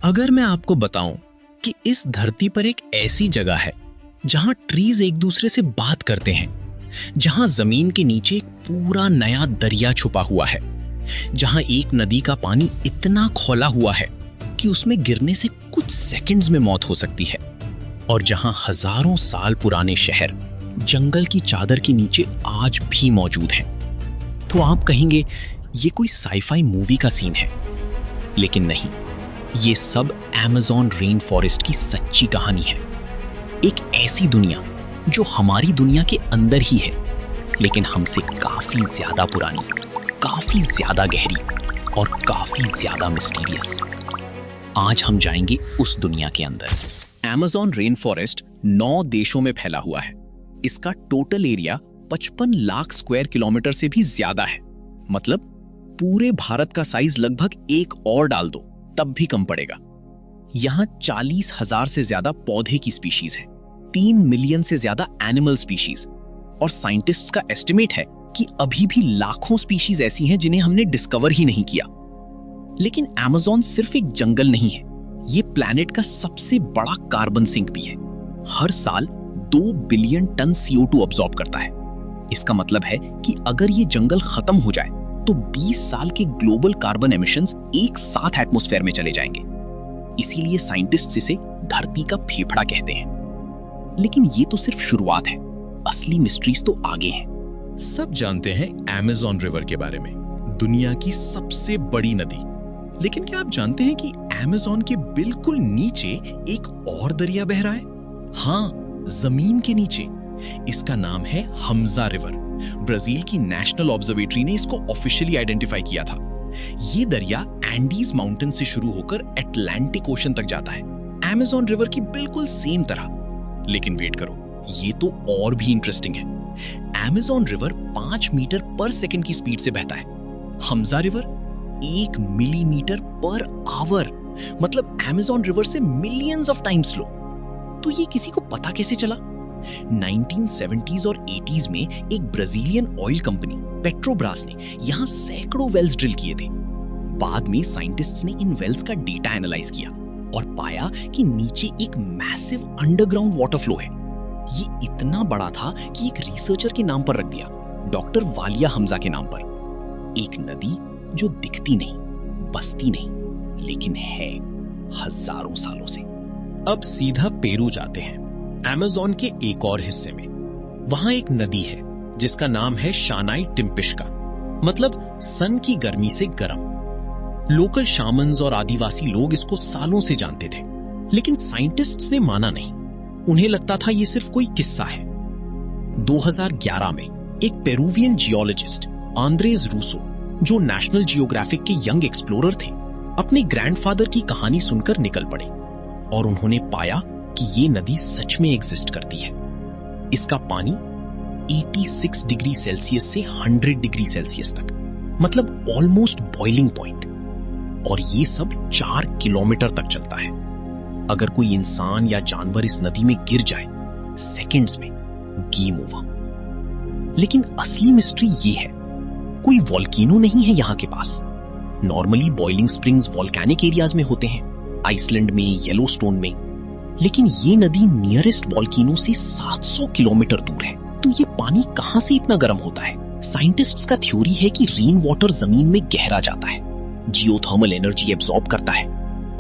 अगर मैं आपको बताऊं कि इस धरती पर एक ऐसी जगह है जहां ट्रीज एक दूसरे से बात करते हैं, जहां जमीन के नीचे एक पूरा नया दरिया छुपा हुआ है, जहां एक नदी का पानी इतना खौला हुआ है कि उसमें गिरने से कुछ सेकंड्स में मौत हो सकती है, और जहां हजारों साल पुराने शहर जंगल की चादर के नीचे आज भी मौजूद हैं, तो आप कहेंगे ये कोई साईफाई मूवी का सीन है। लेकिन नहीं, ये सब अमेज़न रेन फॉरेस्ट की सच्ची कहानी है। एक ऐसी दुनिया जो हमारी दुनिया के अंदर ही है, लेकिन हमसे काफी ज्यादा पुरानी, काफी ज्यादा गहरी और काफी ज्यादा मिस्टीरियस। आज हम जाएंगे उस दुनिया के अंदर। अमेज़न रेन फॉरेस्ट 9 देशों में फैला हुआ है। इसका total area 55 lakh square kilometre से भी ज्यादा है। मतलब पूरे भारत का साइज लगभग एक और डाल दो तब भी कम पड़ेगा। यहां 40,000 से ज्यादा पौधे की स्पीशीज है, 3 मिलियन से ज्यादा एनिमल स्पीशीज, और साइंटिस्ट्स का एस्टिमेट है कि अभी भी लाखों स्पीशीज ऐसी हैं जिन्हें हमने डिस्कवर ही नहीं किया। लेकिन अमेज़न सिर्फ एक जंगल नहीं है, ये प्लैनेट का सबसे बड़ा कार्बन सिंक भी है। हर साल 2 बिलियन टन CO2 अब्सॉर्ब करता है। इसका मतलब है कि अगर ये जंगल खत्म हो जाए तो 20 साल के ग्लोबल कार्बन एमिशंस एक साथ एटमॉस्फेयर में चले जाएंगे। इसीलिए साइंटिस्ट्स इसे धरती का फेफड़ा कहते हैं। लेकिन ये तो सिर्फ शुरुआत है, असली मिस्ट्रीज तो आगे हैं। सब जानते हैं अमेज़न रिवर के बारे में, दुनिया की सबसे बड़ी नदी। लेकिन क्या आप जानते हैं कि अमेज़न के बिल्कुल नीचे एक और दरिया बह रहा है? हाँ, जमीन के नीचे। इसका नाम है हमजा रिवर। ब्राजील की नेशनल ऑब्जर्वेटरी ने इसको ऑफिशियली आइडेंटिफाई किया था। ये दरिया एंडीज माउंटेन से शुरू होकर अटलांटिक ओशन तक जाता है, अमेज़न रिवर की बिल्कुल सेम तरह। लेकिन वेट करो, ये तो और भी इंटरेस्टिंग है। अमेज़न रिवर 5 मीटर पर सेकंड की स्पीड से बहता है। Hamza river 1 millimetre per hour, मतलब अमेज़न रिवर से मिलियंस ऑफ टाइम्स स्लो। तो ये किसी को पता कैसे चला? 1970s और 80s में एक ब्राजीलियन ऑयल कंपनी पेट्रोब्रास ने यहां सैकड़ों वेल्स ड्रिल किए थे। बाद में साइंटिस्ट्स ने इन वेल्स का डेटा एनालाइज किया और पाया कि नीचे एक मैसिव अंडरग्राउंड वाटर फ्लो है। ये इतना बड़ा था कि एक रिसर्चर के नाम पर रख दिया, डॉक्टर वालिया हमजा के नाम पर। एक नदी जो दिखती नहीं, बसती नहीं, लेकिन है हजारों सालों से। अब सीधा पेरू जाते हैं, अमेज़न के एक और हिस्से में। वहां एक नदी है जिसका नाम है शानाई टिम्पिश्का, मतलब सन की गर्मी से गर्म। लोकल शामन्स और आदिवासी लोग इसको सालों से जानते थे, लेकिन साइंटिस्ट्स ने माना नहीं। उन्हें लगता था ये सिर्फ कोई किस्सा है। 2011 में एक पेरुवियन जियोलॉजिस्ट आंद्रेज रूसो, जो नेशनल जियोग्राफिक के यंग एक्सप्लोरर थे, अपने ग्रैंडफादर की कहानी सुनकर निकल पड़े और उन्होंने पाया कि ये नदी सच में एग्जिस्ट करती है। इसका पानी 86 डिग्री सेल्सियस से 100 डिग्री सेल्सियस तक, मतलब ऑलमोस्ट बॉइलिंग पॉइंट, और ये सब 4 किलोमीटर तक चलता है। अगर कोई इंसान या जानवर इस नदी में गिर जाए, सेकंड्स में गेम ओवर। लेकिन असली मिस्ट्री ये है, कोई वॉल्केनो नहीं है यहाँ के पास। Normally boiling springs volcanic areas में होते हैं, आइसलैंड में, येलोस्टोन में, लेकिन ये नदी नियरेस्ट वॉल्केनो से 700 किलोमीटर दूर है। तो ये पानी कहां से इतना गर्म होता है? साइंटिस्ट्स का थ्योरी है कि रेन वाटर जमीन में गहरा जाता है, जियोथर्मल एनर्जी एब्सॉर्ब करता है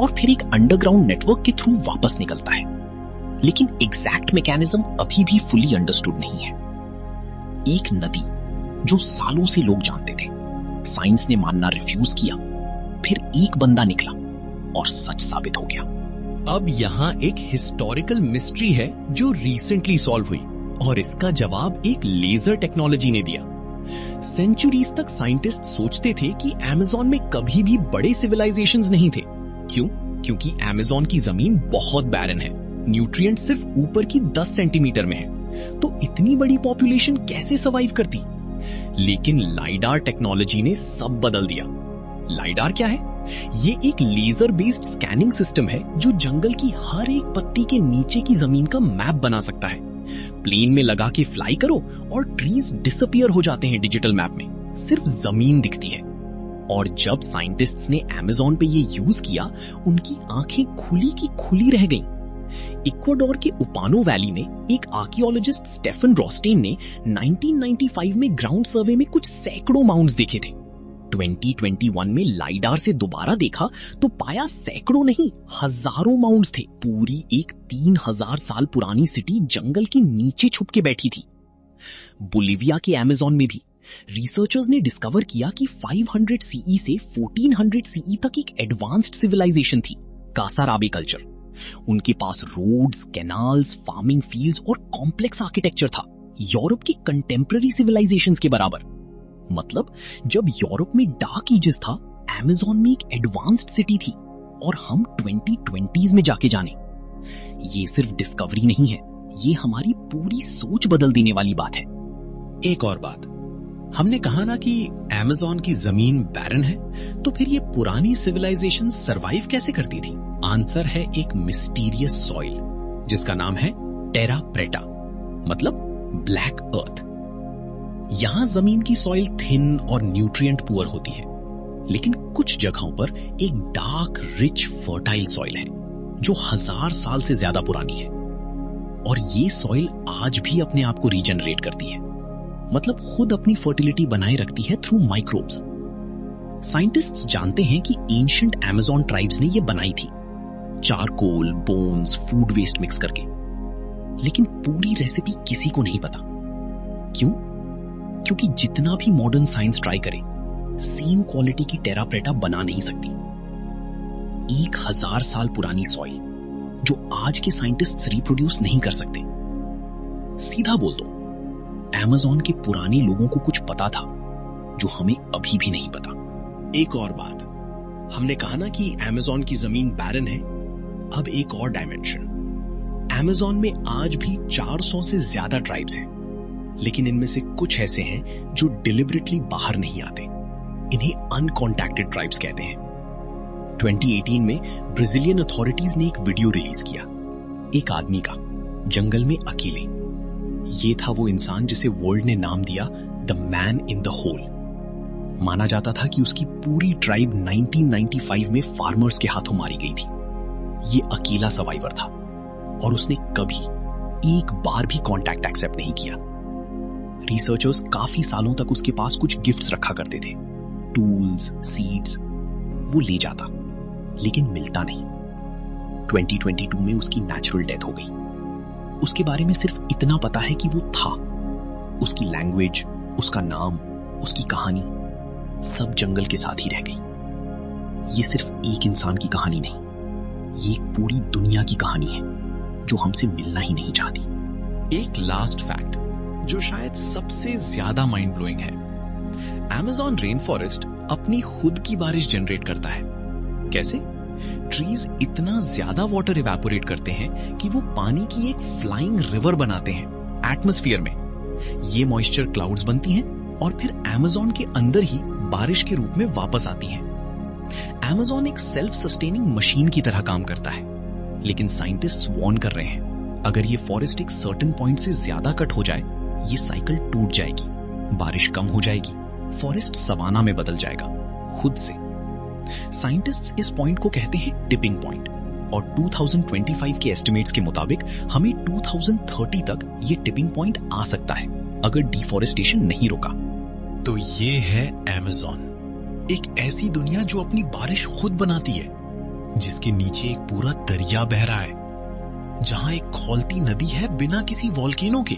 और फिर एक अंडरग्राउंड नेटवर्क के थ्रू वापस निकलता है। लेकिन एग्जैक्ट मैकेनिज्म अभी भी फुली अंडरस्टूड नहीं है। एक नदी जो सालों से लोग जानते थे, साइंस ने मानना रिफ्यूज किया, फिर एक बंदा निकला और सच साबित हो गया। अब यहाँ एक हिस्टोरिकल मिस्ट्री है जो रिसेंटली सॉल्व हुई, और इसका जवाब एक लेजर टेक्नोलॉजी ने दिया। सेंचुरीज तक साइंटिस्ट सोचते थे कि अमेज़न में कभी भी बड़े सिविलाइजेशंस नहीं थे। क्यों? क्योंकि अमेज़न की जमीन बहुत बैरन है, न्यूट्रिएंट सिर्फ ऊपर की 10 सेंटीमीटर में है। तो इतनी बड़ी पॉपुलेशन कैसे सर्वाइव करती? लेकिन लाइडार टेक्नोलॉजी ने सब बदल दिया। लाइडार क्या है? ये एक लेजर बेस्ड स्कैनिंग सिस्टम है जो जंगल की हर एक पत्ती के नीचे की जमीन का मैप बना सकता है। प्लेन में लगा के फ्लाई करो और ट्रीज डिसअपियर हो जाते हैं डिजिटल मैप में, सिर्फ जमीन दिखती है। और जब साइंटिस्ट्स ने अमेज़न पे ये यूज किया, उनकी आंखें खुली की खुली रह गईं। इक्वाडोर के उपानो वैली में एक आर्कियोलॉजिस्ट स्टेफन रोस्टेन ने 1995 में ग्राउंड सर्वे में कुछ सैकड़ों माउंट्स देखे थे। 2021 में लाइडार से दोबारा देखा तो पाया सैकड़ों नहीं, हजारों माउंट्स थे। पूरी एक 3000 साल पुरानी सिटी जंगल के नीचे छुप के बैठी थी। बोलिविया के अमेज़न में भी रिसर्चर्स ने डिस्कवर किया कि 500 सीई से 1400 सीई तक एक एडवांस्ड सिविलाइजेशन थी, कासाराबे कल्चर। उनके पास रोड्स, कैनाल्स, फार्मिंग फील्ड्स और कॉम्प्लेक्स आर्किटेक्चर था, यूरोप की कंटेम्पररी सिविलाइजेशंस के बराबर। मतलब जब यूरोप में डार्क एजेस था, अमेज़न में एक एडवांस्ड सिटी थी, और हम 2020s में जाके जाने। ये सिर्फ डिस्कवरी नहीं है, ये हमारी पूरी सोच बदल देने वाली बात है। एक और बात, हमने कहा ना कि अमेज़न की जमीन बैरन है, तो फिर ये पुरानी सिविलाइजेशन सरवाइव कैसे करती थी? आंसर है एक मिस्टीरियस सॉइल जिसका नाम है टेरा प्रेटा, मतलब ब्लैक अर्थ। यहां जमीन की सॉइल थिन और न्यूट्रिएंट पुअर होती है, लेकिन कुछ जगहों पर एक डार्क, रिच, फर्टाइल सॉइल है जो 1000 साल से ज्यादा पुरानी है। और ये सॉइल आज भी अपने आप को रीजनरेट करती है, मतलब खुद अपनी फर्टिलिटी बनाए रखती है थ्रू माइक्रोब्स। साइंटिस्ट्स जानते हैं कि एंशिएंट अमेज़न ट्राइब्स ने ये बनाई थी, charcoal, bones, food waste mix करके। लेकिन पूरी रेसिपी किसी को नहीं पता। क्यों? क्योंकि जितना भी मॉडर्न साइंस ट्राई करे, सेम क्वालिटी की टेरा प्रेटा बना नहीं सकती। 1000 साल पुरानी सॉइल जो आज के साइंटिस्ट्स रिप्रोड्यूस नहीं कर सकते। सीधा बोल दो, अमेज़न के पुराने लोगों को कुछ पता था जो हमें अभी भी नहीं पता। एक और बात, हमने कहा ना कि अमेज़न की जमीन बैरन है। अब एक और डायमेंशन, अमेज़न में आज भी 400 से ज्यादा ट्राइब्स हैं, लेकिन इनमें से कुछ ऐसे हैं जो डिलिबरेटली बाहर नहीं आते। इन्हें अनकॉन्टैक्टेड ट्राइब्स कहते हैं। 2018 में ब्राजीलियन अथॉरिटीज ने एक वीडियो रिलीज किया, एक आदमी का जंगल में अकेले। ये था वो इंसान जिसे वर्ल्ड ने नाम दिया the man in the hole. माना जाता था कि उसकी पूरी ट्राइब 1995 में फार्मर्स के हाथों मारी गई थी। ये अकेला सर्वाइवर था और उसने कभी एक बार भी कॉन्टैक्ट एक्सेप्ट नहीं किया। रिसर्चर्स काफी सालों तक उसके पास कुछ गिफ्ट्स रखा करते थे, टूल्स, सीड्स। वो ले जाता, लेकिन मिलता नहीं। 2022 में उसकी नेचुरल डेथ हो गई। उसके बारे में सिर्फ इतना पता है कि वो था। उसकी लैंग्वेज, उसका नाम, उसकी कहानी सब जंगल के साथ ही रह गई। ये सिर्फ एक इंसान की कहानी नहीं, ये एक पूरी दुनिया की कहानी है जो हमसे मिलना ही नहीं चाहती। एक लास्ट फैक्ट जो शायद सबसे ज्यादा माइंड ब्लोइंग है, अमेज़न रेन फॉरेस्ट अपनी खुद की बारिश जनरेट करता है। कैसे? ट्रीज इतना ज्यादा वाटर इवेपोरेट करते हैं कि वो पानी की एक फ्लाइंग रिवर बनाते हैं एटमॉस्फेयर में। ये मॉइस्चर क्लाउड्स बनती हैं और फिर अमेज़न के अंदर ही बारिश के रूप में वापस आती हैं। अमेज़न एक सेल्फ सस्टेनिंग मशीन की तरह काम करता है, लेकिन साइंटिस्ट्स वार्न कर रहे हैं, अगर ये फॉरेस्ट एक सर्टेन पॉइंट से ज्यादा कट हो जाए, ये साइकिल टूट जाएगी, बारिश कम हो जाएगी, फॉरेस्ट सवाना में बदल जाएगा खुद से। साइंटिस्ट्स इस पॉइंट को कहते हैं टिपिंग पॉइंट, और 2025 के एस्टिमेट्स के मुताबिक हमें 2030 तक ये टिपिंग पॉइंट आ सकता है अगर डिफॉरेस्टेशन नहीं रुका। तो ये है अमेज़न, एक ऐसी दुनिया जो अपनी बारिश खुद बनाती है, जिसके नीचे एक पूरा दरिया बह रहा है, जहां एक खौलती नदी है बिना किसी वॉल्केनो के,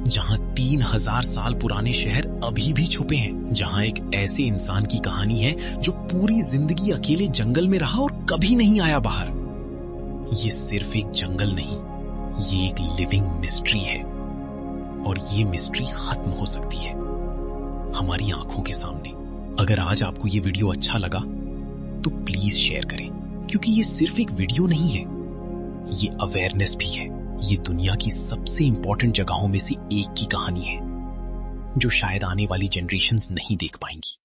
जहां 3000 साल पुराने शहर अभी भी छुपे हैं, जहां एक ऐसे इंसान की कहानी है जो पूरी जिंदगी अकेले जंगल में रहा और कभी नहीं आया बाहर। ये सिर्फ एक जंगल नहीं, ये एक लिविंग मिस्ट्री है, और ये मिस्ट्री खत्म हो सकती है हमारी आंखों के सामने। अगर आज आपको ये वीडियो अच्छा लगा तो प्लीज शेयर करें, क्योंकि ये सिर्फ एक वीडियो नहीं है, ये अवेयरनेस भी है। ये दुनिया की सबसे इंपॉर्टेंट जगहों में से एक की कहानी है जो शायद आने वाली जनरेशंस नहीं देख पाएंगी।